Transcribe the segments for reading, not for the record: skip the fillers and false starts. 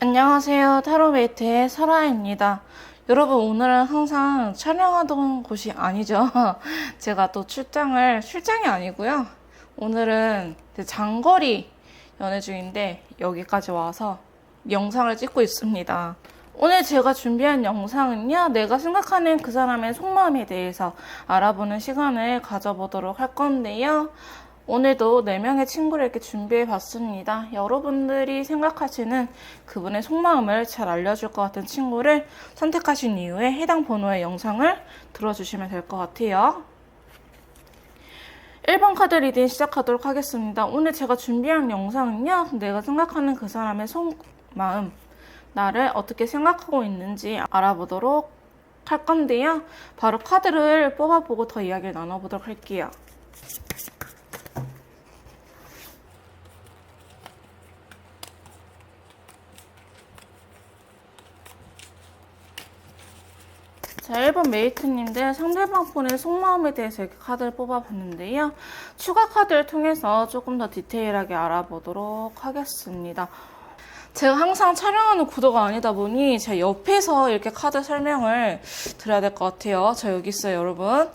안녕하세요. 타로메이트의 설아입니다. 여러분, 오늘은 항상 촬영하던 곳이 아니죠. 제가 또 출장이 아니고요. 오늘은 장거리 연애 중인데 여기까지 와서 영상을 찍고 있습니다. 오늘 제가 준비한 영상은요, 내가 생각하는 그 사람의 속마음에 대해서 알아보는 시간을 가져보도록 할 건데요. 오늘도 4명의 친구를 이렇게 준비해 봤습니다. 여러분들이 생각하시는 그분의 속마음을 잘 알려줄 것 같은 친구를 선택하신 이후에 해당 번호의 영상을 들어주시면 될 것 같아요. 1번 카드 리딩 시작하도록 하겠습니다. 오늘 제가 준비한 영상은요, 내가 생각하는 그 사람의 속마음, 나를 어떻게 생각하고 있는지 알아보도록 할 건데요. 바로 카드를 뽑아보고 더 이야기를 나눠보도록 할게요. 자, 1번 메이트님들 상대방 폰의 속마음에 대해서 이렇게 카드를 뽑아봤는데요. 추가 카드를 통해서 조금 더 디테일하게 알아보도록 하겠습니다. 제가 항상 촬영하는 구도가 아니다 보니 제가 옆에서 이렇게 카드 설명을 드려야 될 것 같아요. 저 여기 있어요, 여러분.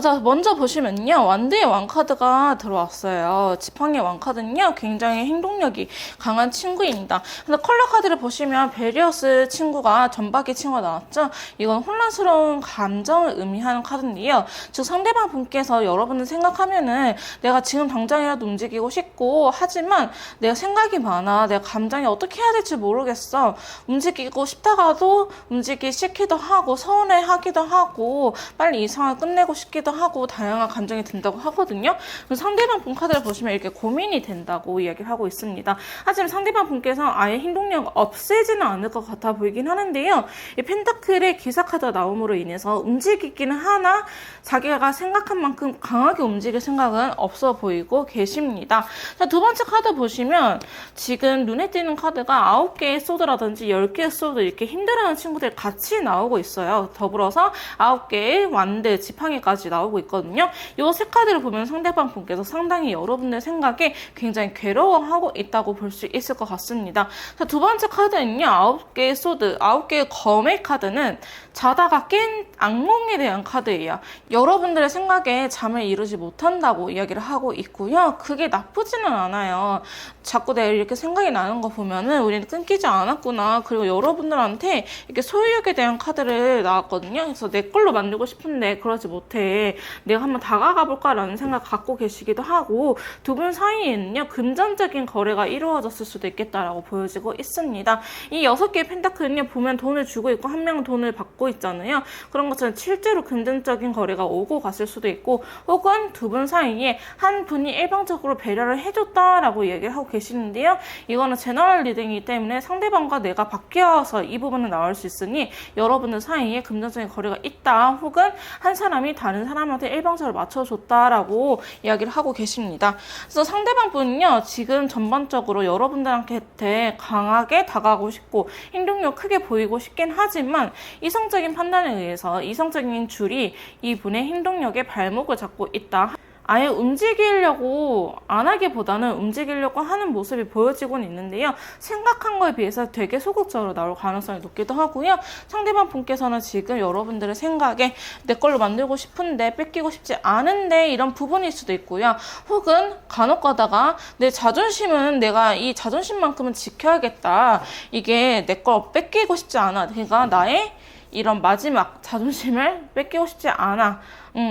자, 먼저 보시면요. 완드의 왕카드가 들어왔어요. 지팡이의 왕카드는요, 굉장히 행동력이 강한 친구입니다. 근데 컬러 카드를 보시면 베리어스 친구가 전박이 친구가 나왔죠. 이건 혼란스러운 감정을 의미하는 카드인데요. 즉 상대방 분께서 여러분을 생각하면은 내가 지금 당장이라도 움직이고 싶고, 하지만 내가 생각이 많아. 내가 감정이 어떻게 해야 될지 모르겠어. 움직이고 싶다가도 움직이기 싫기도 하고 서운해하기도 하고 빨리 이 상황을 끝내고 싶기도 하고 다양한 감정이 든다고 하거든요. 그래서 상대방 분 카드를 보시면 이렇게 고민이 된다고 이야기를 하고 있습니다. 하지만 상대방 분께서 아예 행동력 없애지는 않을 것 같아 보이긴 하는데요. 이 펜타클의 기사 카드가 나옴으로 인해서 움직이기는 하나 자기가 생각한 만큼 강하게 움직일 생각은 없어 보이고 계십니다. 자, 두 번째 카드 보시면 지금 눈에 띄는 카드가 9개의 소드라든지 10개의 소드 이렇게 힘들어하는 친구들 같이 나오고 있어요. 더불어서 9개의 완드, 지팡이까지 나오고 있거든요. 이 세 카드를 보면 상대방 분께서 상당히 여러분들 생각에 굉장히 괴로워하고 있다고 볼 수 있을 것 같습니다. 자, 두 번째 카드는요. 9개의 소드, 9개의 검의 카드는 자다가 깬 악몽에 대한 카드예요. 여러분들의 생각에 잠을 이루지 못한다고 이야기를 하고 있고요. 그게 나쁘지는 않아요. 자꾸 내가 이렇게 생각이 나는 거 보면은 우리는 끊기지 않았구나. 그리고 여러분들한테 이렇게 소유욕에 대한 카드를 나왔거든요. 그래서 내 걸로 만들고 싶은데 그러지 못해. 내가 한번 다가가 볼까라는 생각 갖고 계시기도 하고, 두 분 사이에는요, 금전적인 거래가 이루어졌을 수도 있겠다라고 보여지고 있습니다. 이 6개의 펜타클은요, 보면 돈을 주고 있고 한 명은 돈을 받고 있잖아요. 그런 것처럼 실제로 금전적인 거래가 오고 갔을 수도 있고, 혹은 두 분 사이에 한 분이 일방적으로 배려를 해줬다라고 얘기를 하고 계시는데요. 이거는 제너럴 리딩이기 때문에 상대방과 내가 바뀌어서 이 부분은 나올 수 있으니 여러분들 사이에 금전적인 거래가 있다, 혹은 한 사람이 다른 사람한테 일방적으로 맞춰줬다라고 이야기를 하고 계십니다. 그래서 상대방 분은요, 지금 전반적으로 여러분들한테 강하게 다가가고 싶고 행동력 크게 보이고 싶긴 하지만 이성적인 판단에 의해서 이성적인 줄이 이분의 행동력에 발목을 잡고 있다. 아예 움직이려고 안 하기보다는 움직이려고 하는 모습이 보여지고는 있는데요. 생각한 거에 비해서 되게 소극적으로 나올 가능성이 높기도 하고요. 상대방 분께서는 지금 여러분들의 생각에 내 걸로 만들고 싶은데 뺏기고 싶지 않은데 이런 부분일 수도 있고요. 혹은 간혹 가다가 내 자존심은 내가 이 자존심만큼은 지켜야겠다. 이게 내 걸 뺏기고 싶지 않아. 그러니까 나의 이런 마지막 자존심을 뺏기고 싶지 않아.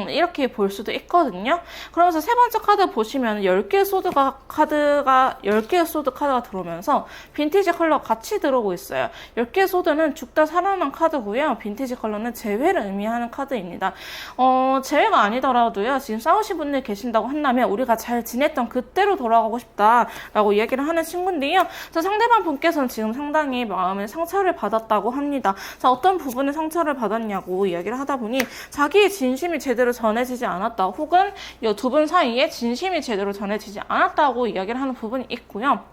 이렇게 볼 수도 있거든요. 그러면서 세 번째 카드 보시면 10개의 소드 카드가 들어오면서 빈티지 컬러가 같이 들어오고 있어요. 10개의 소드는 죽다 살아난 카드고요. 빈티지 컬러는 재회를 의미하는 카드입니다. 재회가 아니더라도요. 지금 싸우신 분들 계신다고 한다면 우리가 잘 지냈던 그때로 돌아가고 싶다라고 이야기를 하는 친구인데요. 자, 상대방 분께서는 지금 상당히 마음에 상처를 받았다고 합니다. 자, 어떤 부분에 상처를 받았냐고 이야기를 하다 보니 자기의 진심이 제대로 전해지지 않았다, 혹은 이 두 분 사이에 진심이 제대로 전해지지 않았다고 이야기를 하는 부분이 있고요.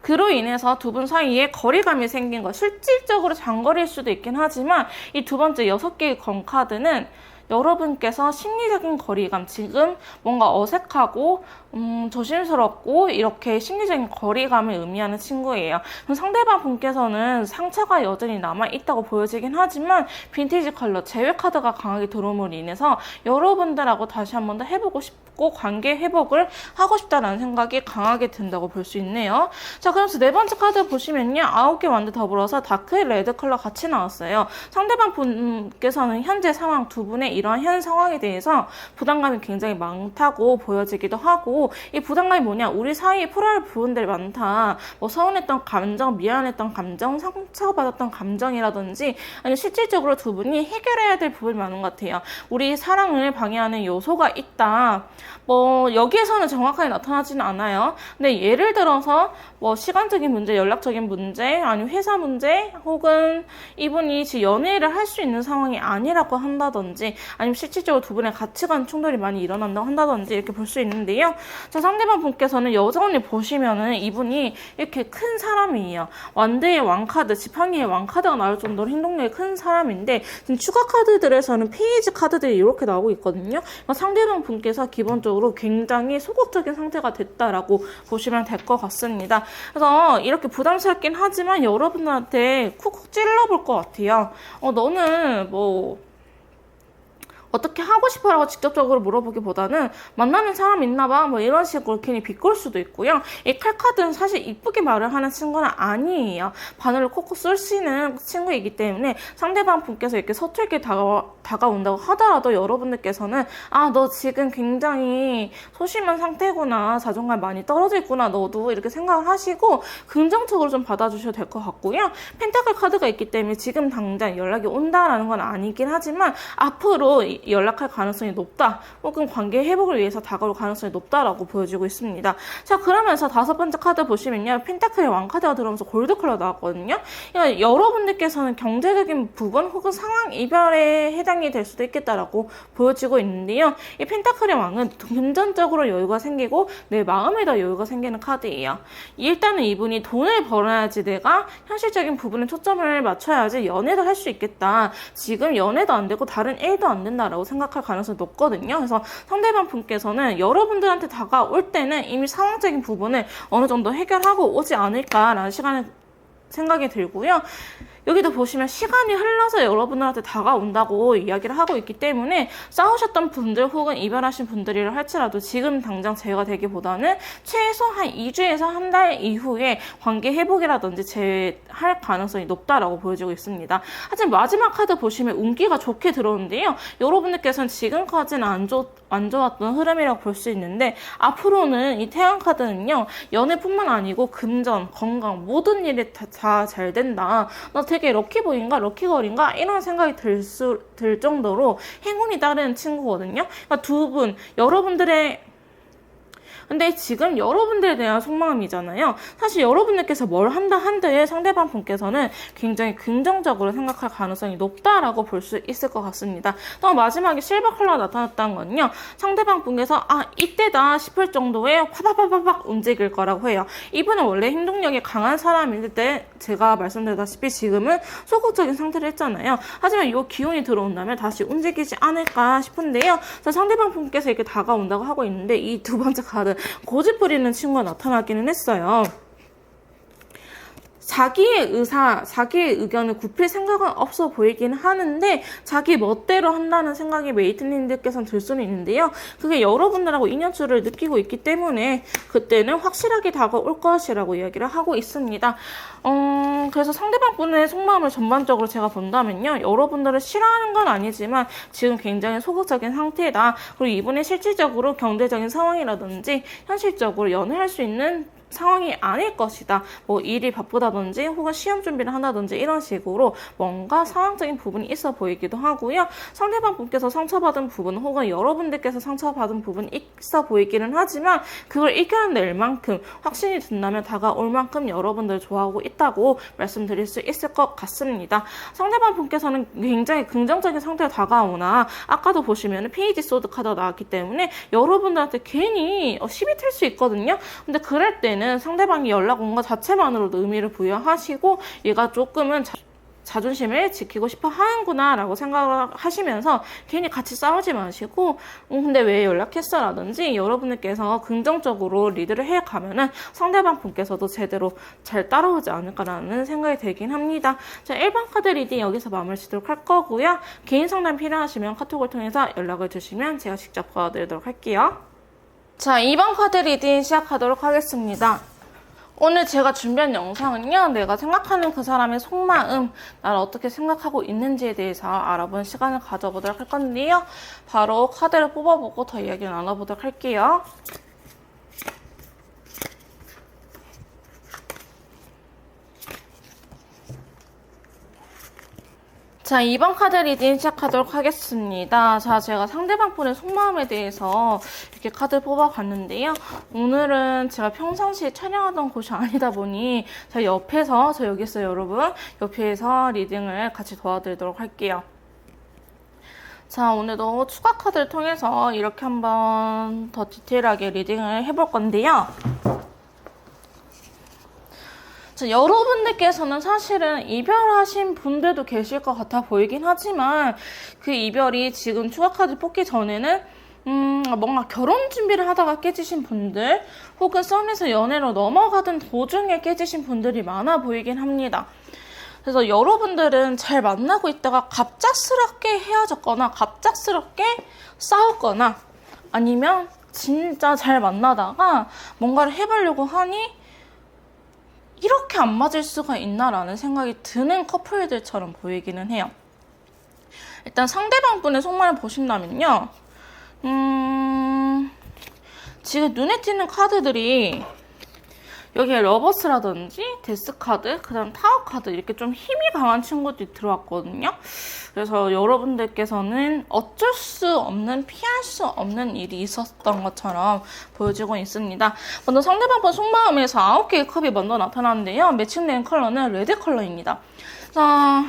그로 인해서 두 분 사이에 거리감이 생긴 거, 실질적으로 장거리일 수도 있긴 하지만 이 두 번째 6개의 검 카드는 여러분께서 심리적인 거리감, 지금 뭔가 어색하고 조심스럽고 이렇게 심리적인 거리감을 의미하는 친구예요. 그럼 상대방 분께서는 상처가 여전히 남아있다고 보여지긴 하지만 빈티지 컬러 제외 카드가 강하게 들어옴으로 인해서 여러분들하고 다시 한 번 더 해보고 싶고 관계 회복을 하고 싶다는 생각이 강하게 든다고 볼 수 있네요. 자, 그래서 네 번째 카드 보시면요. 9개 완드 더불어서 다크 레드 컬러 같이 나왔어요. 상대방 분께서는 현재 상황, 두 분의 이러한 현 상황에 대해서 부담감이 굉장히 많다고 보여지기도 하고, 이 부담감이 뭐냐, 우리 사이에 풀어야 할 부분들이 많다. 뭐 서운했던 감정, 미안했던 감정, 상처받았던 감정이라든지 아니면 실질적으로 두 분이 해결해야 될 부분이 많은 것 같아요. 우리 사랑을 방해하는 요소가 있다. 뭐 여기에서는 정확하게 나타나지는 않아요. 근데 예를 들어서 뭐 시간적인 문제, 연락적인 문제, 아니면 회사 문제, 혹은 이분이 지금 연애를 할 수 있는 상황이 아니라고 한다든지, 아니면 실질적으로 두 분의 가치관 충돌이 많이 일어난다고 한다든지 이렇게 볼 수 있는데요. 자, 상대방 분께서는 여전히 보시면은 이분이 이렇게 큰 사람이에요. 완드의 왕카드, 지팡이의 왕카드가 나올 정도로 행동력이 큰 사람인데, 지금 추가 카드들에서는 페이지 카드들이 이렇게 나오고 있거든요. 그러니까 상대방 분께서 기본적으로 굉장히 소극적인 상태가 됐다라고 보시면 될 것 같습니다. 그래서 이렇게 부담스럽긴 하지만 여러분들한테 쿡쿡 찔러볼 것 같아요. 너는 뭐 어떻게 하고 싶어라고 직접적으로 물어보기보다는 만나는 사람 있나봐 뭐 이런 식으로 괜히 비꼴 수도 있고요. 이 칼카드는 사실 이쁘게 말을 하는 친구는 아니에요. 바늘을 콕콕 쏠 수 있는 친구이기 때문에 상대방 분께서 이렇게 서툴게 다가온다고 하더라도 여러분들께서는 너 지금 굉장히 소심한 상태구나, 자존감 많이 떨어져 있구나, 너도 이렇게 생각을 하시고 긍정적으로 좀 받아주셔도 될 것 같고요. 펜타클 카드가 있기 때문에 지금 당장 연락이 온다라는 건 아니긴 하지만 앞으로 연락할 가능성이 높다, 혹은 관계 회복을 위해서 다가올 가능성이 높다라고 보여지고 있습니다. 자, 그러면서 다섯 번째 카드 보시면요. 펜타클의 왕카드가 들어오면서 골드 컬러 나왔거든요. 그러니까 여러분들께서는 경제적인 부분 혹은 상황 이별에 해당이 될 수도 있겠다라고 보여지고 있는데요. 이 펜타클의 왕은 금전적으로 여유가 생기고 내 마음에도 여유가 생기는 카드예요. 일단은 이분이 돈을 벌어야지 내가 현실적인 부분에 초점을 맞춰야지 연애도 할 수 있겠다. 지금 연애도 안 되고 다른 일도 안 된다 라고 생각할 가능성이 높거든요. 그래서 상대방 분께서는 여러분들한테 다가올 때는 이미 상황적인 부분을 어느 정도 해결하고 오지 않을까라는 생각이 들고요. 여기도 보시면 시간이 흘러서 여러분들한테 다가온다고 이야기를 하고 있기 때문에 싸우셨던 분들 혹은 이별하신 분들이라 할지라도 지금 당장 제외가 되기보다는 최소 한 2주에서 한 달 이후에 관계 회복이라든지 재할 가능성이 높다라고 보여지고 있습니다. 하지만 마지막 카드 보시면 운기가 좋게 들어오는데요. 여러분들께서는 지금까지는 안 좋았던 흐름이라고 볼 수 있는데 앞으로는 이 태양 카드는요. 연애뿐만 아니고 금전, 건강 모든 일이 다 잘 된다. 너 되게 럭키보인가 럭키걸인가 이런 생각이 들 정도로 행운이 따르는 친구거든요. 그러니까 두 분, 근데 지금 여러분들에 대한 속마음이잖아요. 사실 여러분들께서 뭘 한다 한들 상대방 분께서는 굉장히 긍정적으로 생각할 가능성이 높다라고 볼 수 있을 것 같습니다. 또 마지막에 실버 컬러가 나타났다는 건요. 상대방 분께서 이때다 싶을 정도의 파바바바박 움직일 거라고 해요. 이분은 원래 행동력이 강한 사람일 때 제가 말씀드렸다시피 지금은 소극적인 상태를 했잖아요. 하지만 이 기운이 들어온다면 다시 움직이지 않을까 싶은데요. 자, 상대방 분께서 이렇게 다가온다고 하고 있는데 이 두 번째 카드 고집 부리는 친구가 나타나기는 했어요. 자기의 의사, 자기의 의견을 굽힐 생각은 없어 보이긴 하는데 자기 멋대로 한다는 생각이 메이트님들께서는 들 수는 있는데요. 그게 여러분들하고 인연줄을 느끼고 있기 때문에 그때는 확실하게 다가올 것이라고 이야기를 하고 있습니다. 그래서 상대방 분의 속마음을 전반적으로 제가 본다면요. 여러분들을 싫어하는 건 아니지만 지금 굉장히 소극적인 상태다. 그리고 이분이 실질적으로 경제적인 상황이라든지 현실적으로 연애할 수 있는 상황이 아닐 것이다. 뭐 일이 바쁘다든지 혹은 시험 준비를 한다든지 이런 식으로 뭔가 상황적인 부분이 있어 보이기도 하고요. 상대방 분께서 상처받은 부분 혹은 여러분들께서 상처받은 부분이 있어 보이기는 하지만 그걸 이겨낼 만큼 확신이 든다면 다가올 만큼 여러분들 좋아하고 있다고 말씀드릴 수 있을 것 같습니다. 상대방 분께서는 굉장히 긍정적인 상태로 다가오나 아까도 보시면 페이지 소드 카드가 나왔기 때문에 여러분들한테 괜히 시비 튈 수 있거든요. 근데 그럴 때는 상대방이 연락 온 것 자체만으로도 의미를 부여하시고 얘가 조금은 자존심을 지키고 싶어 하는구나 라고 생각을 하시면서 괜히 같이 싸우지 마시고 근데 왜 연락했어? 라든지 여러분들께서 긍정적으로 리드를 해가면은 상대방 분께서도 제대로 잘 따라오지 않을까라는 생각이 들긴 합니다. 자, 1번 카드 리딩 여기서 마무리 짓도록 할 거고요. 개인 상담 필요하시면 카톡을 통해서 연락을 주시면 제가 직접 도와드리도록 할게요. 자, 2번 카드 리딩 시작하도록 하겠습니다. 오늘 제가 준비한 영상은요, 내가 생각하는 그 사람의 속마음, 나를 어떻게 생각하고 있는지에 대해서 알아보는 시간을 가져보도록 할 건데요. 바로 카드를 뽑아보고 더 이야기를 나눠보도록 할게요. 자, 2번 카드 리딩 시작하도록 하겠습니다. 자, 제가 상대방 분의 속마음에 대해서 이렇게 카드를 뽑아봤는데요. 오늘은 제가 평상시에 촬영하던 곳이 아니다 보니 저 여기 있어요, 여러분. 옆에서 리딩을 같이 도와드리도록 할게요. 자, 오늘도 추가 카드를 통해서 이렇게 한번 더 디테일하게 리딩을 해볼 건데요. 자, 여러분들께서는 사실은 이별하신 분들도 계실 것 같아 보이긴 하지만 그 이별이 지금 추가 카드 뽑기 전에는 뭔가 결혼 준비를 하다가 깨지신 분들 혹은 썸에서 연애로 넘어가던 도중에 깨지신 분들이 많아 보이긴 합니다. 그래서 여러분들은 잘 만나고 있다가 갑작스럽게 헤어졌거나 갑작스럽게 싸웠거나 아니면 진짜 잘 만나다가 뭔가를 해보려고 하니 이렇게 안 맞을 수가 있나라는 생각이 드는 커플들처럼 보이기는 해요. 일단 상대방 분의 속마음을 보신다면요. 지금 눈에 띄는 카드들이 여기에 러버스라든지 데스카드, 그 다음 타워 카드 이렇게 좀 힘이 강한 친구들이 들어왔거든요. 그래서 여러분들께서는 어쩔 수 없는, 피할 수 없는 일이 있었던 것처럼 보여지고 있습니다. 먼저 상대방 분 속마음에서 9개의 컵이 먼저 나타나는데요. 매칭되는 컬러는 레드 컬러입니다. 자,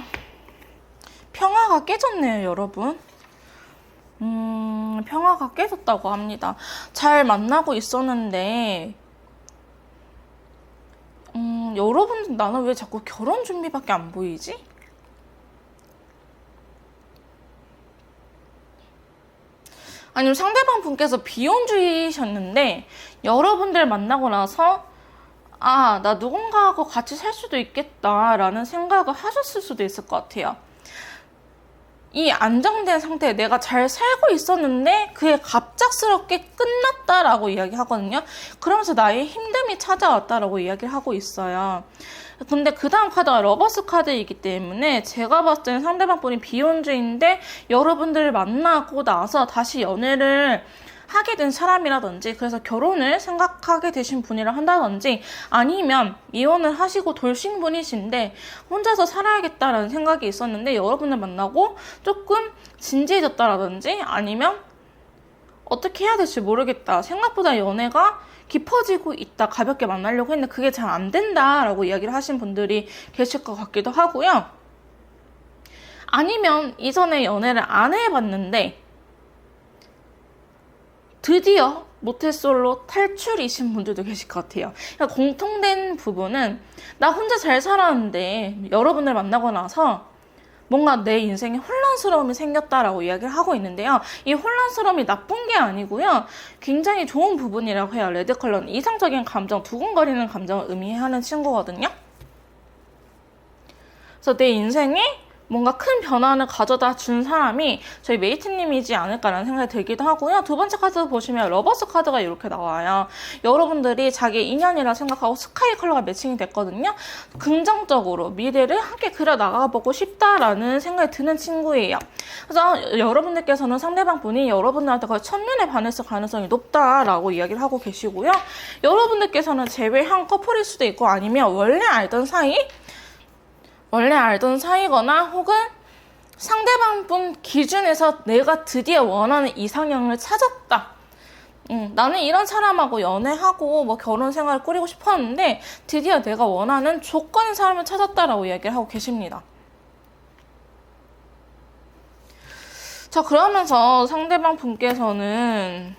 평화가 깨졌네요, 여러분. 평화가 깨졌다고 합니다. 잘 만나고 있었는데 여러분, 나는 왜 자꾸 결혼 준비밖에 안 보이지? 아니면 상대방 분께서 비혼주의셨는데 여러분들 만나고 나서 아, 나 누군가하고 같이 살 수도 있겠다라는 생각을 하셨을 수도 있을 것 같아요. 이 안정된 상태에 내가 잘 살고 있었는데 그게 갑작스럽게 끝났다라고 이야기하거든요. 그러면서 나의 힘듦이 찾아왔다라고 이야기를 하고 있어요. 근데 그 다음 카드가 러버스 카드이기 때문에 제가 봤을 때는 상대방 분이 비혼주의인데 여러분들을 만나고 나서 다시 연애를 하게 된 사람이라든지 그래서 결혼을 생각하게 되신 분이라 한다든지 아니면 이혼을 하시고 돌싱 분이신데 혼자서 살아야겠다라는 생각이 있었는데 여러분을 만나고 조금 진지해졌다라든지 아니면 어떻게 해야 될지 모르겠다. 생각보다 연애가 깊어지고 있다. 가볍게 만나려고 했는데 그게 잘 안 된다라고 이야기를 하신 분들이 계실 것 같기도 하고요. 아니면 이전에 연애를 안 해봤는데 드디어 모태솔로 탈출이신 분들도 계실 것 같아요. 그러니까 공통된 부분은 나 혼자 잘 살았는데 여러분을 만나고 나서 뭔가 내 인생에 혼란스러움이 생겼다라고 이야기를 하고 있는데요. 이 혼란스러움이 나쁜 게 아니고요. 굉장히 좋은 부분이라고 해요. 레드 컬러는 이상적인 감정, 두근거리는 감정을 의미하는 친구거든요. 그래서 내 인생에 뭔가 큰 변화를 가져다 준 사람이 저희 메이트님이지 않을까라는 생각이 들기도 하고요. 두 번째 카드 보시면 러버스 카드가 이렇게 나와요. 여러분들이 자기 인연이라 생각하고 스카이 컬러가 매칭이 됐거든요. 긍정적으로 미래를 함께 그려나가보고 싶다라는 생각이 드는 친구예요. 그래서 여러분들께서는 상대방 분이 여러분들한테 거의 첫눈에 반했을 가능성이 높다라고 이야기를 하고 계시고요. 여러분들께서는 제외한 커플일 수도 있고 아니면 원래 알던 사이거나 혹은 상대방 분 기준에서 내가 드디어 원하는 이상형을 찾았다. 나는 이런 사람하고 연애하고 뭐 결혼 생활을 꾸리고 싶었는데 드디어 내가 원하는 조건의 사람을 찾았다라고 이야기를 하고 계십니다. 자, 그러면서 상대방 분께서는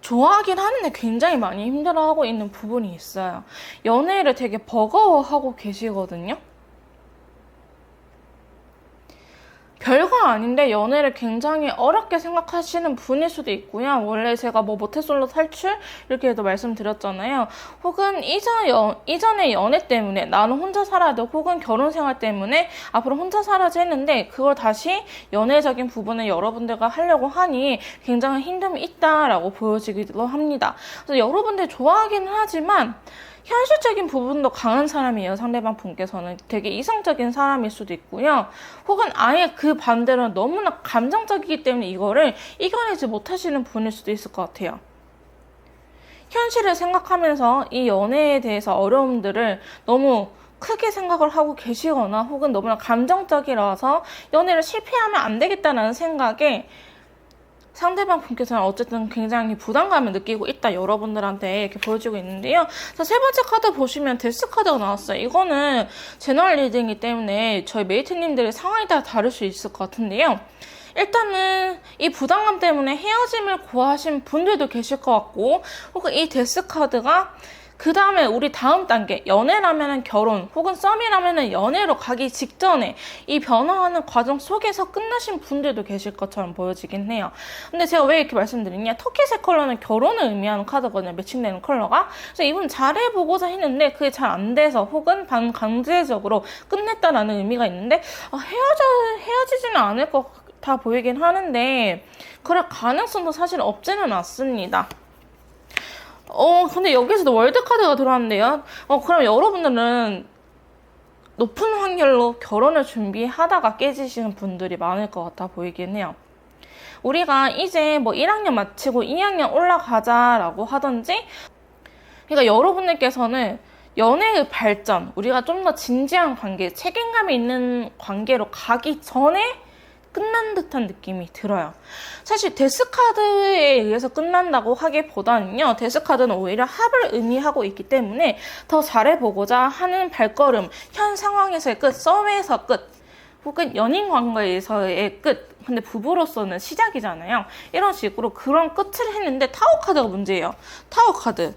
좋아하긴 하는데 굉장히 많이 힘들어하고 있는 부분이 있어요. 연애를 되게 버거워하고 계시거든요. 별거 아닌데 연애를 굉장히 어렵게 생각하시는 분일 수도 있고요. 원래 제가 뭐 모태솔로 탈출 이렇게도 말씀드렸잖아요. 혹은 이전의 연애 때문에 나는 혼자 살아야 돼, 혹은 결혼 생활 때문에 앞으로 혼자 살아야지 했는데 그걸 다시 연애적인 부분을 여러분들과 하려고 하니 굉장히 힘듦이 있다라고 보여지기도 합니다. 그래서 여러분들 좋아하기는 하지만 현실적인 부분도 강한 사람이에요. 상대방 분께서는 되게 이성적인 사람일 수도 있고요. 혹은 아예 그 반대로 너무나 감정적이기 때문에 이거를 이겨내지 못하시는 분일 수도 있을 것 같아요. 현실을 생각하면서 이 연애에 대해서 어려움들을 너무 크게 생각을 하고 계시거나 혹은 너무나 감정적이라서 연애를 실패하면 안 되겠다는 생각에 상대방 분께서는 어쨌든 굉장히 부담감을 느끼고 있다, 여러분들한테 이렇게 보여지고 있는데요. 자, 세 번째 카드 보시면 데스 카드가 나왔어요. 이거는 제너럴 리딩이기 때문에 저희 메이트님들의 상황에 따라 다를 수 있을 것 같은데요. 일단은 이 부담감 때문에 헤어짐을 고하신 분들도 계실 것 같고, 혹은 이 데스 카드가 그 다음에 우리 다음 단계, 연애라면은 결혼, 혹은 썸이라면은 연애로 가기 직전에 이 변화하는 과정 속에서 끝나신 분들도 계실 것처럼 보여지긴 해요. 근데 제가 왜 이렇게 말씀드리냐, 터키색 컬러는 결혼을 의미하는 카드거든요, 매칭되는 컬러가. 그래서 이분 잘해보고자 했는데 그게 잘 안 돼서 혹은 반강제적으로 끝냈다라는 의미가 있는데, 헤어지지는 않을 것 같아 보이긴 하는데 그럴 가능성도 사실 없지는 않습니다. 근데 여기서도 월드카드가 들어왔는데요. 그럼 여러분들은 높은 확률로 결혼을 준비하다가 깨지시는 분들이 많을 것 같아 보이긴 해요. 우리가 이제 뭐 1학년 마치고 2학년 올라가자라고 하든지, 그러니까 여러분들께서는 연애의 발전, 우리가 좀 더 진지한 관계, 책임감이 있는 관계로 가기 전에 끝난 듯한 느낌이 들어요. 사실 데스카드에 의해서 끝난다고 하기보다는요, 데스카드는 오히려 합을 의미하고 있기 때문에 더 잘해보고자 하는 발걸음, 현 상황에서의 끝, 썸에서 끝, 혹은 연인 관계에서의 끝, 근데 부부로서는 시작이잖아요. 이런 식으로 그런 끝을 했는데 타워 카드가 문제예요. 타워 카드.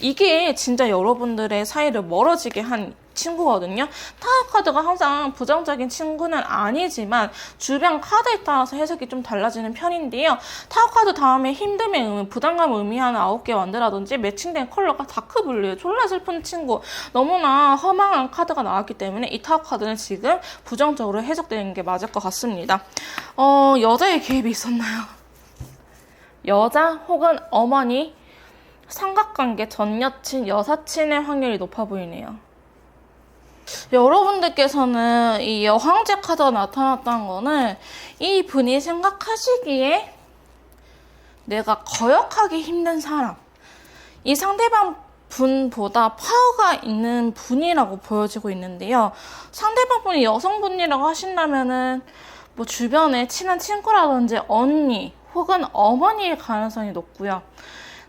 이게 진짜 여러분들의 사이를 멀어지게 한 친구거든요. 타워 카드가 항상 부정적인 친구는 아니지만 주변 카드에 따라서 해석이 좀 달라지는 편인데요. 타워 카드 다음에 힘듦의 의미, 부담감을 의미하는 9개 완드라든지 매칭된 컬러가 다크블루예요. 졸라 슬픈 친구, 너무나 허망한 카드가 나왔기 때문에 이 타워 카드는 지금 부정적으로 해석되는 게 맞을 것 같습니다. 여자의 개입이 있었나요? 여자 혹은 어머니, 삼각관계, 전 여친, 여사친의 확률이 높아 보이네요. 여러분들께서는 이 여황제 카드가 나타났다는 거는 이 분이 생각하시기에 내가 거역하기 힘든 사람, 이 상대방 분보다 파워가 있는 분이라고 보여지고 있는데요. 상대방 분이 여성분이라고 하신다면은 뭐 주변에 친한 친구라든지 언니 혹은 어머니일 가능성이 높고요.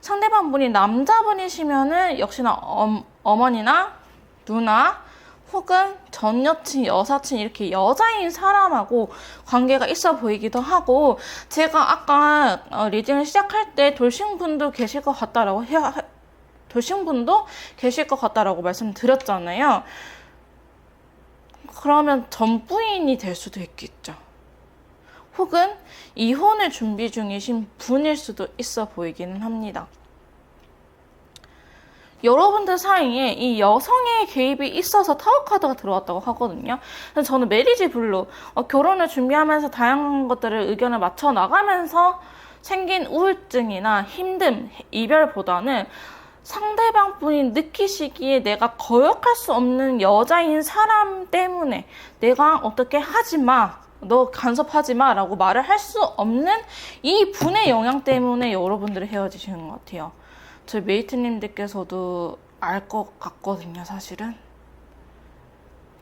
상대방 분이 남자분이시면은 역시나 어머니나 누나 혹은 전 여친, 여사친 이렇게 여자인 사람하고 관계가 있어 보이기도 하고, 제가 아까 리딩을 시작할 때 돌싱분도 계실 것 같다라고 돌싱분도 계실 것 같다라고 말씀드렸잖아요. 그러면 전 부인이 될 수도 있겠죠. 혹은 이혼을 준비 중이신 분일 수도 있어 보이기는 합니다. 여러분들 사이에 이 여성의 개입이 있어서 타워 카드가 들어왔다고 하거든요. 그래서 저는 메리지 블루, 결혼을 준비하면서 다양한 것들을 의견을 맞춰 나가면서 생긴 우울증이나 힘듦, 이별보다는 상대방 분이 느끼시기에 내가 거역할 수 없는 여자인 사람 때문에 내가 어떻게 하지 마, 너 간섭하지 마 라고 말을 할 수 없는 이 분의 영향 때문에 여러분들이 헤어지시는 것 같아요. 저희 메이트님들께서도 알 것 같거든요, 사실은.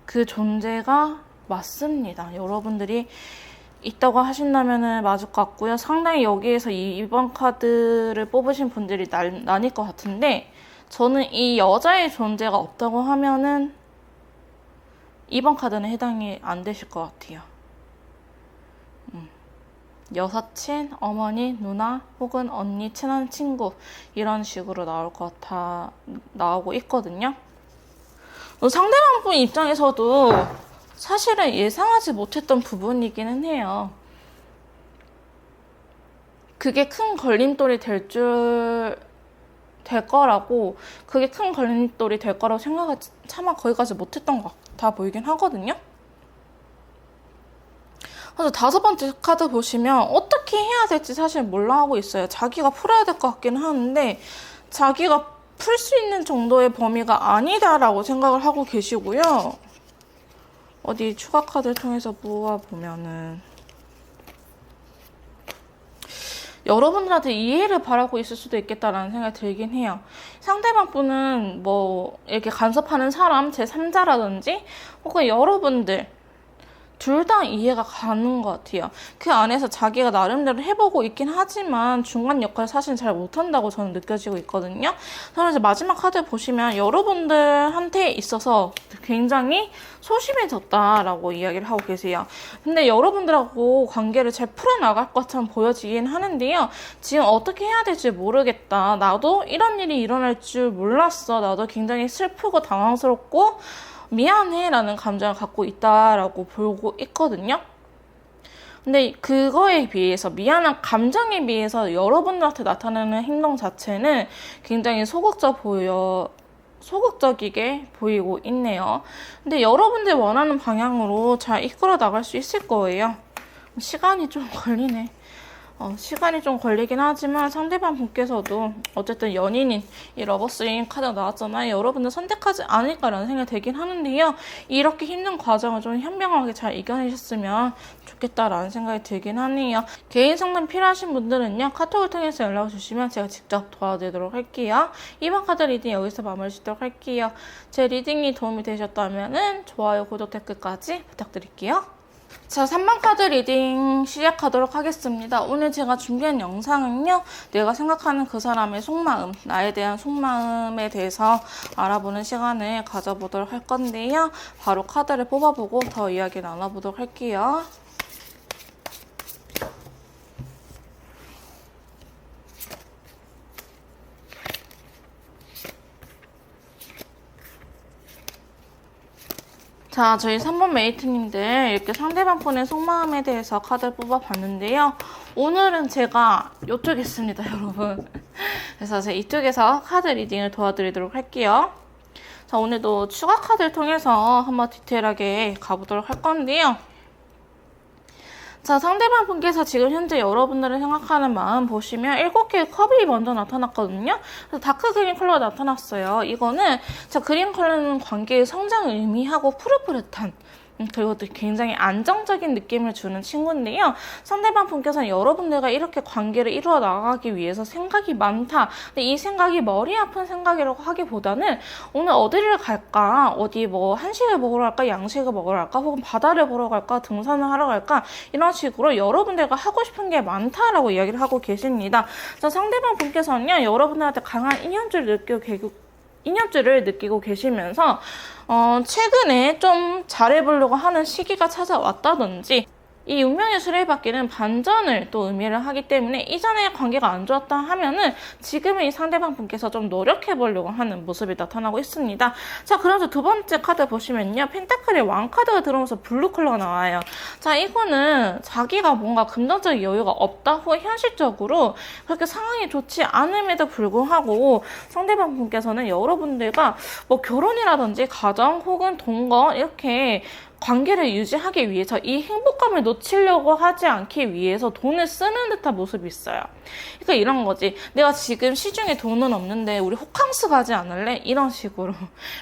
그 존재가 맞습니다. 여러분들이 있다고 하신다면 맞을 것 같고요. 상당히 여기에서 이번 카드를 뽑으신 분들이 나뉠 것 같은데, 저는 이 여자의 존재가 없다고 하면은 이번 카드는 해당이 안 되실 것 같아요. 여사친, 어머니, 누나 혹은 언니, 친한 친구 이런 식으로 나오고 있거든요. 상대방 분 입장에서도 사실은 예상하지 못했던 부분이기는 해요. 그게 큰 걸림돌이 될 거라고, 그게 큰 걸림돌이 될 거라고 생각을 차마 거기까지 못했던 것 같아 보이긴 하거든요. 그래서 5번째 카드 보시면 어떻게 해야 될지 사실 몰라 하고 있어요. 자기가 풀어야 될 것 같기는 하는데 자기가 풀 수 있는 정도의 범위가 아니다라고 생각을 하고 계시고요. 어디 추가 카드를 통해서 모아보면은 여러분들한테 이해를 바라고 있을 수도 있겠다라는 생각이 들긴 해요. 상대방 분은 뭐 이렇게 간섭하는 사람, 제3자라든지 혹은 여러분들 둘 다 이해가 가는 것 같아요. 그 안에서 자기가 나름대로 해보고 있긴 하지만 중간 역할 사실 잘 못한다고 저는 느껴지고 있거든요. 그래서 이제 마지막 카드 보시면 여러분들한테 있어서 굉장히 소심해졌다라고 이야기를 하고 계세요. 근데 여러분들하고 관계를 잘 풀어나갈 것처럼 보여지긴 하는데요. 지금 어떻게 해야 될지 모르겠다. 나도 이런 일이 일어날 줄 몰랐어. 나도 굉장히 슬프고 당황스럽고 미안해 라는 감정을 갖고 있다라고 보고 있거든요. 근데 그거에 비해서, 미안한 감정에 비해서 여러분들한테 나타나는 행동 자체는 굉장히 소극적이게 보이고 있네요. 근데 여러분들 원하는 방향으로 잘 이끌어 나갈 수 있을 거예요. 시간이 좀 걸리네. 시간이 좀 걸리긴 하지만 상대방 분께서도 어쨌든 연인인 이 러버스인 카드가 나왔잖아요. 여러분들 선택하지 않을까라는 생각이 들긴 하는데요. 이렇게 힘든 과정을 좀 현명하게 잘 이겨내셨으면 좋겠다라는 생각이 들긴 하네요. 개인 상담 필요하신 분들은요. 카톡을 통해서 연락을 주시면 제가 직접 도와드리도록 할게요. 이번 카드 리딩 여기서 마무리 짓도록 할게요. 제 리딩이 도움이 되셨다면 좋아요, 구독, 댓글까지 부탁드릴게요. 자, 3번 카드 리딩 시작하도록 하겠습니다. 오늘 제가 준비한 영상은요, 내가 생각하는 그 사람의 속마음, 나에 대한 속마음에 대해서 알아보는 시간을 가져보도록 할 건데요. 바로 카드를 뽑아보고 더 이야기 나눠보도록 할게요. 자, 저희 3번 메이트님들 이렇게 상대방 분의 속마음에 대해서 카드를 뽑아봤는데요. 오늘은 제가 이쪽에 있습니다, 여러분. 그래서 제가 이쪽에서 카드 리딩을 도와드리도록 할게요. 자, 오늘도 추가 카드를 통해서 한번 디테일하게 가보도록 할 건데요. 자, 상대방 분께서 지금 현재 여러분들을 생각하는 마음 보시면 7개의 컵이 먼저 나타났거든요. 그래서 다크 그린 컬러가 나타났어요. 이거는 그린 컬러는 관계의 성장을 의미하고 푸릇푸릇한 그리고 또 굉장히 안정적인 느낌을 주는 친구인데요. 상대방 분께서는 여러분들과 이렇게 관계를 이루어 나가기 위해서 생각이 많다. 근데 이 생각이 머리 아픈 생각이라고 하기보다는 오늘 어디를 갈까? 어디 뭐 한식을 먹으러 갈까? 양식을 먹으러 갈까? 혹은 바다를 보러 갈까? 등산을 하러 갈까? 이런 식으로 여러분들과 하고 싶은 게 많다라고 이야기를 하고 계십니다. 그래서 상대방 분께서는요. 여러분들한테 강한 인연줄을 느끼고 계시면서 최근에 좀 잘해보려고 하는 시기가 찾아왔다든지 이 운명의 수레바퀴는 반전을 또 의미를 하기 때문에 이전에 관계가 안 좋았다 하면은 지금은 이 상대방 분께서 좀 노력해보려고 하는 모습이 나타나고 있습니다. 자, 그래서 두 번째 카드 보시면요. 펜타클의 왕 카드가 들어오면서 블루 컬러가 나와요. 자, 이거는 자기가 뭔가 금전적인 여유가 없다 혹은 현실적으로 그렇게 상황이 좋지 않음에도 불구하고 상대방 분께서는 여러분들과 뭐 결혼이라든지 가정 혹은 동거 이렇게 관계를 유지하기 위해서 이 행복감을 놓치려고 하지 않기 위해서 돈을 쓰는 듯한 모습이 있어요. 그러니까 이런 거지. 내가 지금 시중에 돈은 없는데 우리 호캉스 가지 않을래? 이런 식으로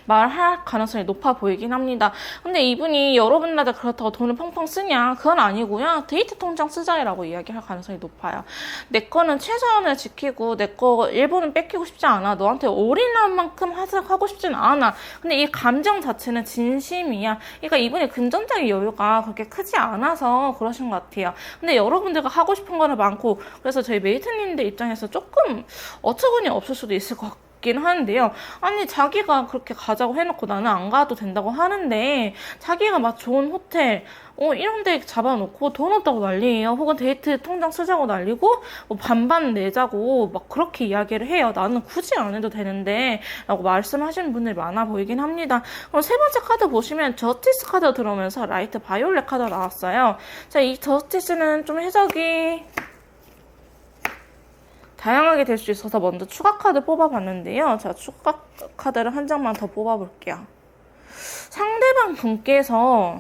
말할 가능성이 높아 보이긴 합니다. 근데 이분이 여러분들한테 그렇다고 돈을 펑펑 쓰냐? 그건 아니고요. 데이트 통장 쓰자라고 이야기할 가능성이 높아요. 내 거는 최소한을 지키고 내 거 일부는 뺏기고 싶지 않아. 너한테 올인한 만큼 하고 싶진 않아. 근데 이 감정 자체는 진심이야. 그러니까 이분이 금전적인 여유가 그렇게 크지 않아서 그러신 것 같아요. 근데 여러분들과 하고 싶은 거는 많고 그래서 저희 메이트님들 입장에서 조금 어처구니 없을 수도 있을 것 같긴 하는데요. 아니 자기가 그렇게 가자고 해놓고 나는 안 가도 된다고 하는데 자기가 막 좋은 호텔 이런 데 잡아놓고 돈 없다고 난리예요. 혹은 데이트 통장 쓰자고 난리고 뭐 반반 내자고 막 그렇게 이야기를 해요. 나는 굳이 안 해도 되는데 라고 말씀하시는 분들이 많아 보이긴 합니다. 그럼 세 번째 카드 보시면 저스티스 카드 들어오면서 라이트 바이올렛 카드가 나왔어요. 자, 이 저스티스는 좀 해석이 다양하게 될 수 있어서 먼저 추가 카드 뽑아봤는데요. 자, 추가 카드를 한 장만 더 뽑아볼게요. 상대방 분께서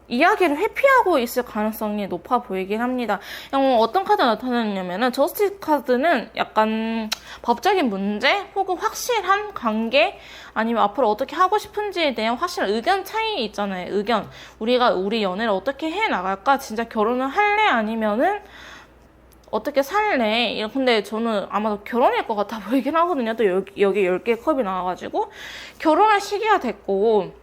이야기를 회피하고 있을 가능성이 높아 보이긴 합니다. 어떤 카드가 나타나냐면은 저스티스 카드는 약간 법적인 문제 혹은 확실한 관계 아니면 앞으로 어떻게 하고 싶은지에 대한 확실한 의견 차이 있잖아요. 의견. 우리가 우리 연애를 어떻게 해 나갈까? 진짜 결혼을 할래? 아니면은 어떻게 살래? 근데 저는 아마도 결혼일 것 같아 보이긴 하거든요. 또 여기 10개의 컵이 나와가지고 결혼할 시기가 됐고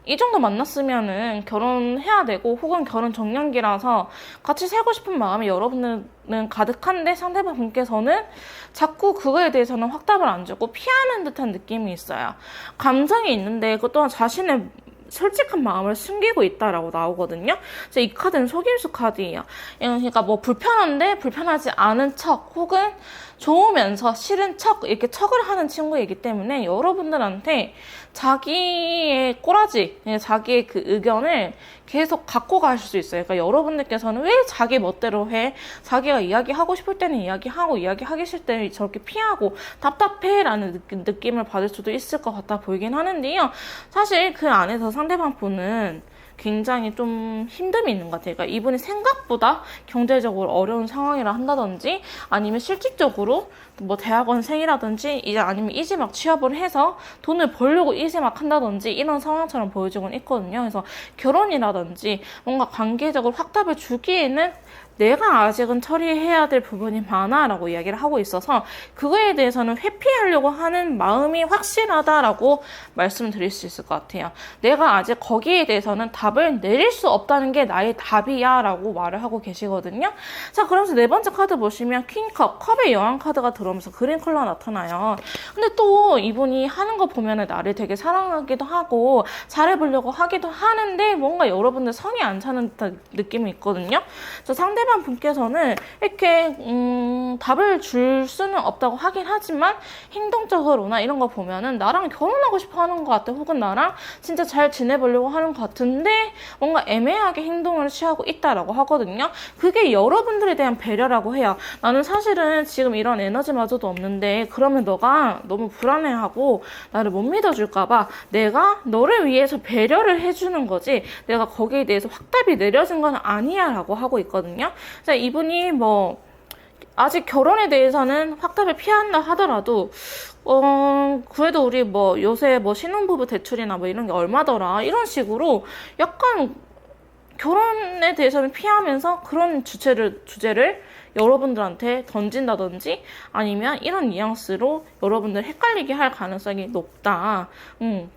이 정도 만났으면은 결혼해야 되고 혹은 결혼 정년기라서 같이 살고 싶은 마음이 여러분들은 가득한데 상대방 분께서는 자꾸 그거에 대해서는 확답을 안 주고 피하는 듯한 느낌이 있어요. 감정이 있는데 그것 또한 자신의 솔직한 마음을 숨기고 있다라고 나오거든요. 이 카드는 속임수 카드예요. 그러니까 뭐 불편한데 불편하지 않은 척 혹은 좋으면서 싫은 척 이렇게 척을 하는 친구이기 때문에 여러분들한테 자기의 꼬라지, 자기의 그 의견을 계속 갖고 가실 수 있어요. 그러니까 여러분들께서는 왜 자기 멋대로 해? 자기가 이야기하고 싶을 때는 이야기하고 이야기하기 싫을 때는 저렇게 피하고 답답해라는 느낌을 받을 수도 있을 것 같아 보이긴 하는데요. 사실 그 안에서 상대방 분은 굉장히 좀 힘듦이 있는 것 같아요. 그러니까 이분이 생각보다 경제적으로 어려운 상황이라 한다든지 아니면 실질적으로 뭐 대학원생이라든지 이제 아니면 이제 막 취업을 해서 돈을 벌려고 이제 막 한다든지 이런 상황처럼 보여지곤 있거든요. 그래서 결혼이라든지 뭔가 관계적으로 확답을 주기에는 내가 아직은 처리해야 될 부분이 많아라고 이야기를 하고 있어서 그거에 대해서는 회피하려고 하는 마음이 확실하다라고 말씀드릴 수 있을 것 같아요. 내가 아직 거기에 대해서는 답을 내릴 수 없다는 게 나의 답이야 라고 말을 하고 계시거든요. 자, 그러면서 네 번째 카드 보시면 퀸컵, 컵의 여왕 카드가 들어오면서 그린 컬러가 나타나요. 근데 또 이분이 하는 거 보면은 나를 되게 사랑하기도 하고 잘해보려고 하기도 하는데 뭔가 여러분들 성이 안 차는 듯한 느낌이 있거든요. 자, 상대방 분께서는 이렇게 답을 줄 수는 없다고 하긴 하지만 행동적으로나 이런 거 보면은 나랑 결혼하고 싶어 하는 것 같아 혹은 나랑 진짜 잘 지내보려고 하는 것 같은데 뭔가 애매하게 행동을 취하고 있다라고 하거든요. 그게 여러분들에 대한 배려라고 해요. 나는 사실은 지금 이런 에너지마저도 없는데 그러면 너가 너무 불안해하고 나를 못 믿어줄까봐 내가 너를 위해서 배려를 해주는 거지 내가 거기에 대해서 확답이 내려진 건 아니야 라고 하고 있거든요. 자, 이분이 뭐 아직 결혼에 대해서는 확답을 피한다 하더라도 그래도 우리 뭐 요새 뭐 신혼부부 대출이나 뭐 이런 게 얼마더라 이런 식으로 약간 결혼에 대해서는 피하면서 그런 주제를 여러분들한테 던진다든지 아니면 이런 뉘앙스로 여러분들 헷갈리게 할 가능성이 높다.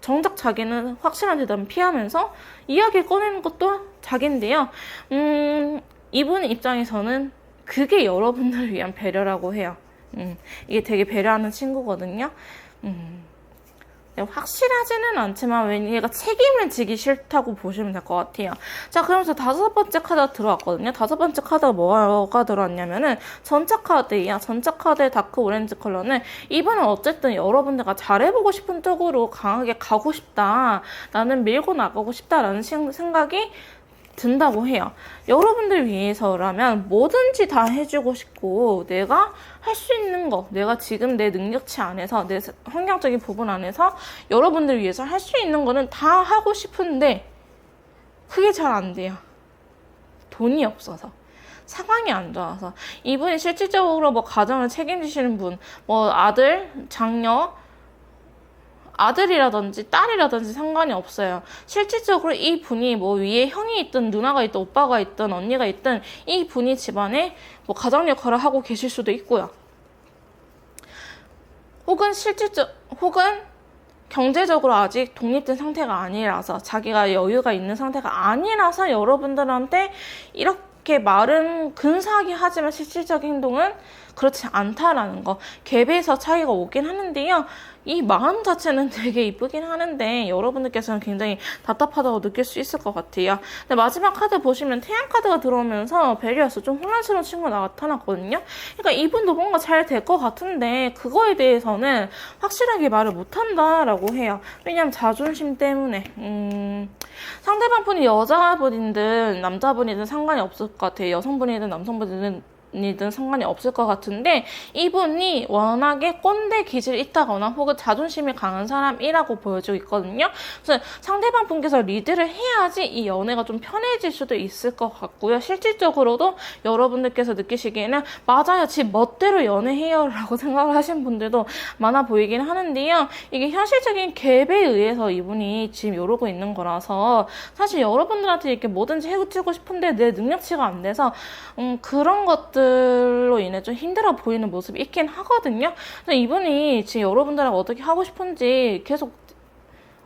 정작 자기는 확실한 대답은 피하면서 이야기를 꺼내는 것도 자기인데요. 이분 입장에서는 그게 여러분들을 위한 배려라고 해요. 이게 되게 배려하는 친구거든요. 확실하지는 않지만 왠지 얘가 책임을 지기 싫다고 보시면 될 것 같아요. 자, 그러면서 다섯 번째 카드가 들어왔거든요. 다섯 번째 카드가 뭐가 들어왔냐면은 전차 카드예요. 전차 카드의 다크 오렌지 컬러는 이분은 어쨌든 여러분들과 잘해보고 싶은 쪽으로 강하게 가고 싶다. 나는 밀고 나가고 싶다라는 생각이 든다고 해요. 여러분들 위해서라면 뭐든지 다 해주고 싶고 내가 할 수 있는 거 내가 지금 내 능력치 안에서 내 환경적인 부분 안에서 여러분들 위해서 할 수 있는 거는 다 하고 싶은데 그게 잘 안 돼요. 돈이 없어서 상황이 안 좋아서 이분이 실질적으로 뭐 가정을 책임지시는 분 뭐 아들, 장녀 아들이라든지 딸이라든지 상관이 없어요. 실질적으로 이 분이 뭐 위에 형이 있든 누나가 있든 오빠가 있든 언니가 있든 이 분이 집안에 뭐 가장 역할을 하고 계실 수도 있고요. 혹은 혹은 경제적으로 아직 독립된 상태가 아니라서 자기가 여유가 있는 상태가 아니라서 여러분들한테 이렇게 말은 근사하게 하지만 실질적인 행동은 그렇지 않다라는 거, 갭에서 차이가 오긴 하는데요. 이 마음 자체는 되게 이쁘긴 하는데 여러분들께서는 굉장히 답답하다고 느낄 수 있을 것 같아요. 근데 마지막 카드 보시면 태양 카드가 들어오면서 벨리아스 좀 혼란스러운 친구가 나타났거든요. 그러니까 이분도 뭔가 잘 될 것 같은데 그거에 대해서는 확실하게 말을 못한다라고 해요. 왜냐면 자존심 때문에. 상대방 분이 여자분이든 남자분이든 상관이 없을 것 같아요. 여성분이든 남성분이든 상관이 없을 것 같은데 이분이 워낙에 꼰대 기질이 있다거나 혹은 자존심이 강한 사람이라고 보여지고 있거든요. 그래서 상대방 분께서 리드를 해야지 이 연애가 좀 편해질 수도 있을 것 같고요. 실질적으로도 여러분들께서 느끼시기에는 맞아요, 지 멋대로 연애해요 라고 생각을 하시는 분들도 많아 보이긴 하는데요. 이게 현실적인 갭에 의해서 이분이 지금 이러고 있는 거라서 사실 여러분들한테 이렇게 뭐든지 해주고 싶은데 내 능력치가 안 돼서 그런 것들로 인해 좀 힘들어 보이는 모습이 있긴 하거든요. 그래서 이분이 지금 여러분들하고 어떻게 하고 싶은지 계속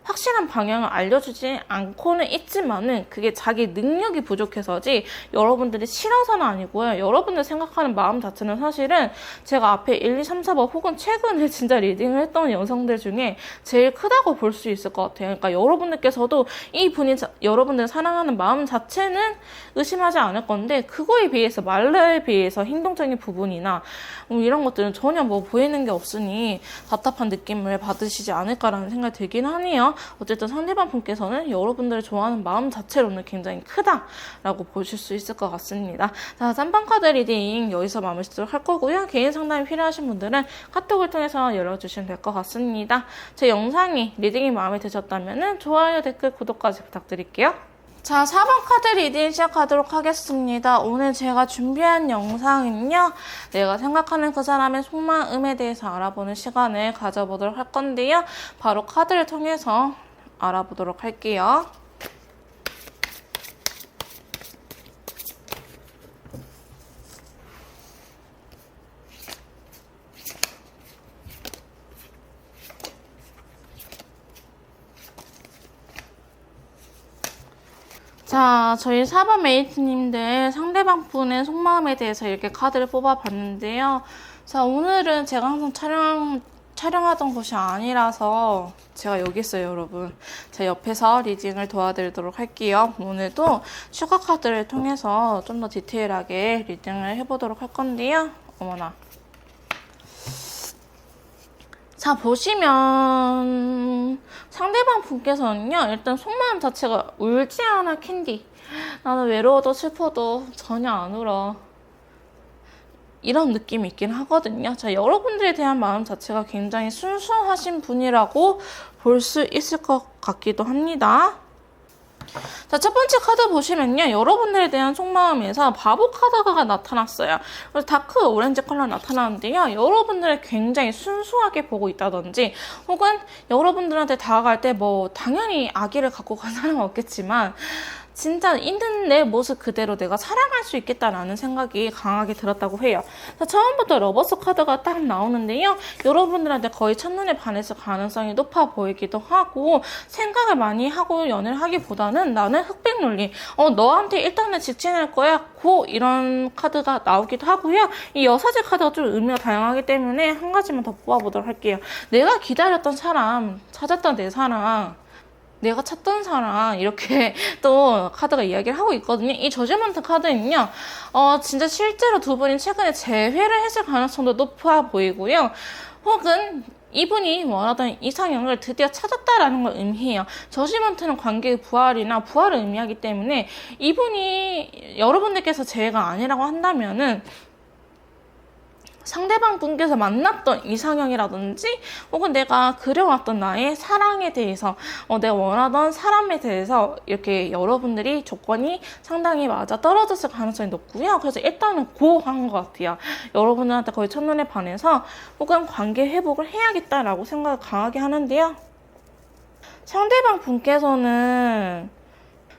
확실한 방향을 알려주지 않고는 있지만은 그게 자기 능력이 부족해서지 여러분들이 싫어서는 아니고요. 여러분들 생각하는 마음 자체는 사실은 제가 앞에 1, 2, 3, 4번 혹은 최근에 진짜 리딩을 했던 여성들 중에 제일 크다고 볼 수 있을 것 같아요. 그러니까 여러분들께서도 이 분이 여러분들 사랑하는 마음 자체는 의심하지 않을 건데 그거에 비해서 말에 비해서 행동적인 부분이나 이런 것들은 전혀 뭐 보이는 게 없으니 답답한 느낌을 받으시지 않을까라는 생각이 들긴 하네요. 어쨌든 상대방 분께서는 여러분들을 좋아하는 마음 자체로는 굉장히 크다라고 보실 수 있을 것 같습니다. 자, 3번 카드 리딩 여기서 마무리 짓도록 할 거고요. 개인 상담이 필요하신 분들은 카톡을 통해서 연락주시면 될 것 같습니다. 제 영상이 리딩이 마음에 드셨다면 좋아요, 댓글, 구독까지 부탁드릴게요. 자, 4번 카드 리딩 시작하도록 하겠습니다. 오늘 제가 준비한 영상은요, 내가 생각하는 그 사람의 속마음에 대해서 알아보는 시간을 가져보도록 할 건데요. 바로 카드를 통해서 알아보도록 할게요. 자, 저희 4번 메이트님들 상대방 분의 속마음에 대해서 이렇게 카드를 뽑아봤는데요. 자, 오늘은 제가 항상 촬영하던 곳이 아니라서 제가 여기 있어요, 여러분. 제 옆에서 리딩을 도와드리도록 할게요. 오늘도 추가 카드를 통해서 좀 더 디테일하게 리딩을 해보도록 할 건데요. 어머나. 자, 보시면 상대방 분께서는요, 일단 속마음 자체가 울지 않아 캔디. 나는 외로워도 슬퍼도 전혀 안 울어. 이런 느낌이 있긴 하거든요. 자, 여러분들에 대한 마음 자체가 굉장히 순수하신 분이라고 볼 수 있을 것 같기도 합니다. 자, 첫 번째 카드 보시면요, 여러분들에 대한 속마음에서 바보 카드가 나타났어요. 그래서 다크 오렌지 컬러 나타나는데요, 여러분들을 굉장히 순수하게 보고 있다든지 혹은 여러분들한테 다가갈 때 뭐 당연히 아기를 갖고 간 사람은 없겠지만 진짜 있는 내 모습 그대로 내가 사랑할 수 있겠다라는 생각이 강하게 들었다고 해요. 자, 처음부터 러버스 카드가 딱 나오는데요. 여러분들한테 거의 첫눈에 반했을 가능성이 높아 보이기도 하고, 생각을 많이 하고 연애를 하기보다는 나는 흑백 논리, 너한테 일단은 직진할 거야, 고 이런 카드가 나오기도 하고요. 이 여사제 카드가 좀 의미가 다양하기 때문에 한 가지만 더 뽑아보도록 할게요. 내가 기다렸던 사람, 찾았던 내 사랑, 내가 찾던 사람, 이렇게 또 카드가 이야기를 하고 있거든요. 이 저지먼트 카드는요, 진짜 실제로 두 분이 최근에 재회를 했을 가능성도 높아 보이고요. 혹은 이분이 원하던 이상형을 드디어 찾았다라는 걸 의미해요. 저지먼트는 관계의 부활이나 부활을 의미하기 때문에 이분이 여러분들께서 재회가 아니라고 한다면은 상대방 분께서 만났던 이상형이라든지 혹은 내가 그려왔던 나의 사랑에 대해서 내가 원하던 사람에 대해서 이렇게 여러분들이 조건이 상당히 맞아 떨어졌을 가능성이 높고요. 그래서 일단은 고한 것 같아요. 여러분들한테 거의 첫눈에 반해서 혹은 관계 회복을 해야겠다라고 생각을 강하게 하는데요. 상대방 분께서는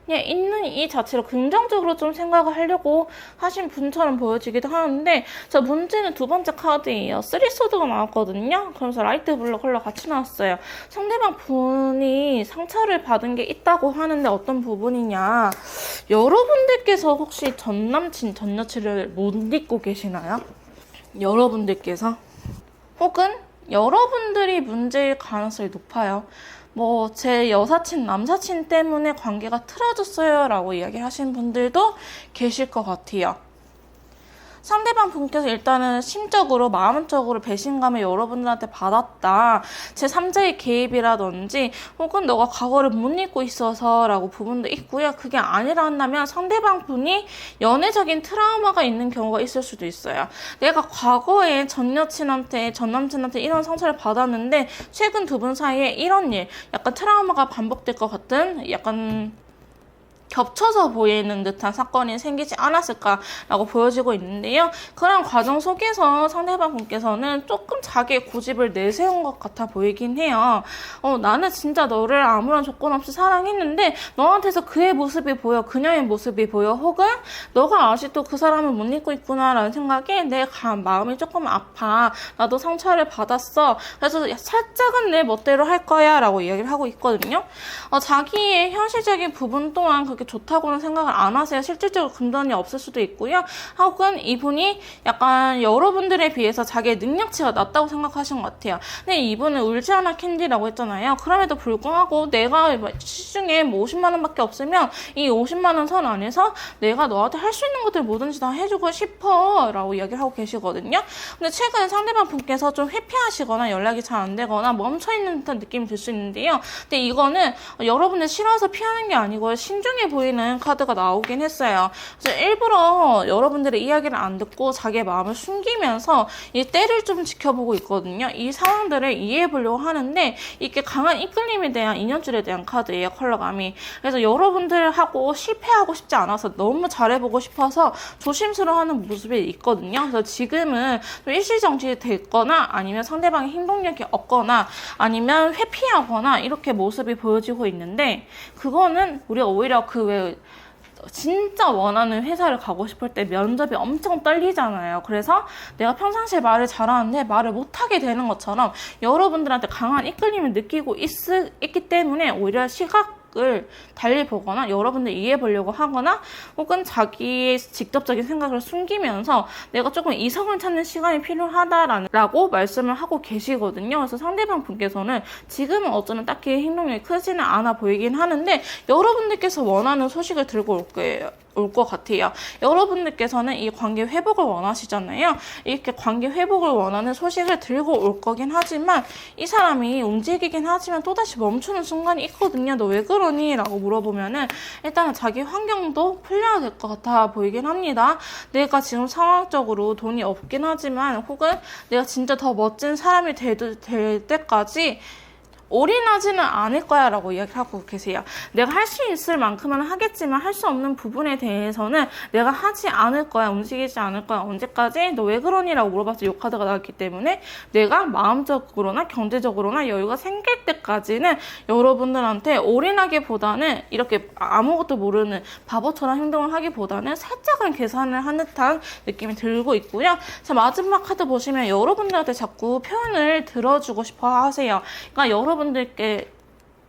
그냥 있는 이 자체로 긍정적으로 좀 생각을 하려고 하신 분처럼 보여지기도 하는데, 자, 문제는 두 번째 카드예요. 쓰리소드가 나왔거든요. 그래서 라이트 블루 컬러 같이 나왔어요. 상대방 분이 상처를 받은 게 있다고 하는데 어떤 부분이냐, 여러분들께서 혹시 전 남친, 전 여친을 못 잊고 계시나요? 여러분들께서 혹은 여러분들이 문제일 가능성이 높아요. 뭐 제 여사친, 남사친 때문에 관계가 틀어졌어요 라고 이야기하신 분들도 계실 것 같아요. 상대방 분께서 일단은 심적으로, 마음적으로 배신감을 여러분들한테 받았다. 제3자의 개입이라든지 혹은 너가 과거를 못 잊고 있어서 라고 부분도 있고요. 그게 아니라 한다면 상대방 분이 연애적인 트라우마가 있는 경우가 있을 수도 있어요. 내가 과거에 전 여친한테, 전 남친한테 이런 상처를 받았는데 최근 두 분 사이에 이런 일, 약간 트라우마가 반복될 것 같은 약간 겹쳐서 보이는 듯한 사건이 생기지 않았을까라고 보여지고 있는데요. 그런 과정 속에서 상대방 분께서는 조금 자기의 고집을 내세운 것 같아 보이긴 해요. 나는 진짜 너를 아무런 조건 없이 사랑했는데 너한테서 그의 모습이 보여, 그녀의 모습이 보여, 혹은 너가 아직도 그 사람을 못 잊고 있구나라는 생각에 내 마음이 조금 아파. 나도 상처를 받았어. 그래서 살짝은 내 멋대로 할 거야 라고 이야기를 하고 있거든요. 자기의 현실적인 부분 또한 그렇게 좋다고는 생각을 안 하세요. 실질적으로 금전이 없을 수도 있고요. 혹은 이분이 약간 여러분들에 비해서 자기의 능력치가 낮다고 생각하신 것 같아요. 근데 이분은 울지 않아 캔디라고 했잖아요. 그럼에도 불구하고 내가 시중에 뭐 50만 원밖에 없으면 이 50만 원 선 안에서 내가 너한테 할 수 있는 것들 뭐든지 다 해주고 싶어 라고 이야기를 하고 계시거든요. 근데 최근 상대방 분께서 좀 회피하시거나 연락이 잘 안 되거나 멈춰있는 듯한 느낌이 들 수 있는데요. 근데 이거는 여러분들 싫어서 피하는 게 아니고 신중해 보이는 카드가 나오긴 했어요. 그래서 일부러 여러분들의 이야기를 안 듣고 자기의 마음을 숨기면서 이 때를 좀 지켜보고 있거든요. 이 상황들을 이해해 보려고 하는데 이게 강한 이끌림에 대한 인연줄에 대한 카드예요. 컬러감이. 그래서 여러분들하고 실패하고 싶지 않아서 너무 잘해보고 싶어서 조심스러워하는 모습이 있거든요. 그래서 지금은 좀 일시정지 됐거나 아니면 상대방의 행동력이 없거나 아니면 회피하거나 이렇게 모습이 보여지고 있는데 그거는 우리가 오히려 그 외 진짜 원하는 회사를 가고 싶을 때 면접이 엄청 떨리잖아요. 그래서 내가 평상시에 말을 잘하는데 말을 못하게 되는 것처럼 여러분들한테 강한 이끌림을 느끼고 있기 때문에 오히려 시각을 달리 보거나 여러분들 이해해 보려고 하거나 혹은 자기의 직접적인 생각을 숨기면서 내가 조금 이성을 찾는 시간이 필요하다라고 말씀을 하고 계시거든요. 그래서 상대방 분께서는 지금은 어쩌면 딱히 행동력이 크지는 않아 보이긴 하는데 여러분들께서 원하는 소식을 들고 올 거예요. 올 것 같아요. 여러분들께서는 이 관계 회복을 원하시잖아요. 이렇게 관계 회복을 원하는 소식을 들고 올 거긴 하지만 이 사람이 움직이긴 하지만 또다시 멈추는 순간이 있거든요. 너 왜 그러니? 라고 물어보면은 일단은 자기 환경도 풀려야 될 것 같아 보이긴 합니다. 내가 지금 상황적으로 돈이 없긴 하지만 혹은 내가 진짜 더 멋진 사람이 될 때까지 올인하지는 않을 거야 라고 이야기를 하고 계세요. 내가 할 수 있을 만큼은 하겠지만 할 수 없는 부분에 대해서는 내가 하지 않을 거야, 움직이지 않을 거야. 언제까지? 너 왜 그러니? 라고 물어봤을 때 이 카드가 나왔기 때문에 내가 마음적으로나 경제적으로나 여유가 생길 때까지는 여러분들한테 올인하기보다는 이렇게 아무것도 모르는 바보처럼 행동을 하기보다는 살짝은 계산을 한 듯한 느낌이 들고 있고요. 자, 마지막 카드 보시면 여러분들한테 자꾸 표현을 들어주고 싶어 하세요. 그러니까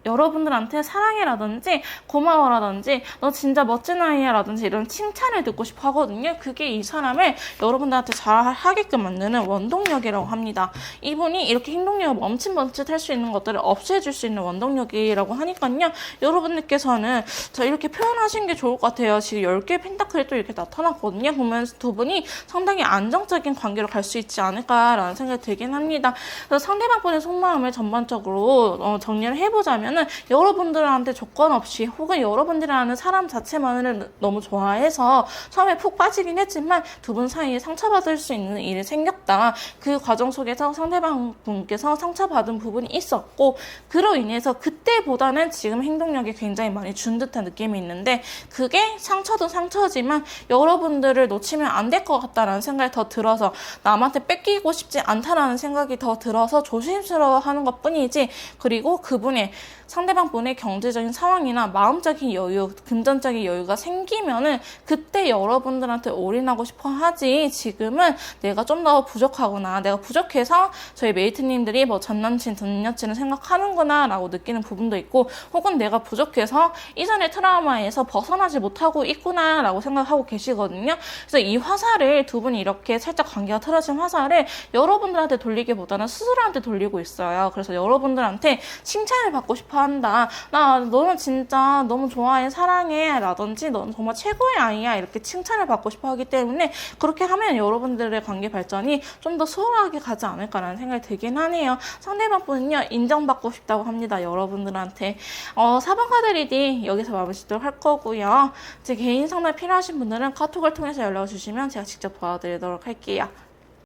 여러분들한테 사랑해라든지 고마워라든지 너 진짜 멋진 아이야 라든지 이런 칭찬을 듣고 싶어 하거든요. 그게 이 사람을 여러분들한테 잘하게끔 만드는 원동력이라고 합니다. 이분이 이렇게 행동력을 멈칫멈칫 할 수 있는 것들을 없애줄 수 있는 원동력이라고 하니까요. 여러분들께서는 자 이렇게 표현하시는 게 좋을 것 같아요. 지금 10개의 펜타클이 또 이렇게 나타났거든요. 보면서 두 분이 상당히 안정적인 관계로 갈 수 있지 않을까라는 생각이 들긴 합니다. 그래서 상대방분의 속마음을 전반적으로 정리를 해보자면 여러분들한테 조건 없이 혹은 여러분들이라는 사람 자체만을 너무 좋아해서 처음에 푹 빠지긴 했지만 두 분 사이에 상처받을 수 있는 일이 생겼다. 그 과정 속에서 상대방 분께서 상처받은 부분이 있었고 그로 인해서 그때보다는 지금 행동력이 굉장히 많이 준 듯한 느낌이 있는데 그게 상처도 상처지만 여러분들을 놓치면 안 될 것 같다라는 생각이 더 들어서 남한테 뺏기고 싶지 않다라는 생각이 더 들어서 조심스러워하는 것 뿐이지 그리고 그분의 상대방 분의 경제적인 상황이나 마음적인 여유, 금전적인 여유가 생기면은 그때 여러분들한테 올인하고 싶어 하지, 지금은 내가 좀 더 부족하구나, 내가 부족해서 저희 메이트님들이 뭐 전남친, 전 여친을 생각하는구나 라고 느끼는 부분도 있고, 혹은 내가 부족해서 이전의 트라우마에서 벗어나지 못하고 있구나 라고 생각하고 계시거든요. 그래서 이 화살을, 두 분이 이렇게 살짝 관계가 틀어진 화살을 여러분들한테 돌리기보다는 스스로한테 돌리고 있어요. 그래서 여러분들한테 칭찬을 받고 싶어 한다. 나 너는 진짜 너무 좋아해, 사랑해 라든지 너는 정말 최고의 아이야, 이렇게 칭찬을 받고 싶어 하기 때문에, 그렇게 하면 여러분들의 관계 발전이 좀 더 수월하게 가지 않을까라는 생각이 들긴 하네요. 상대방 분은요, 인정받고 싶다고 합니다. 여러분들한테. 4번 카드 리딩 여기서 마무리 짓도록 할 거고요. 제 개인 상담 필요하신 분들은 카톡을 통해서 연락을 주시면 제가 직접 도와드리도록 할게요.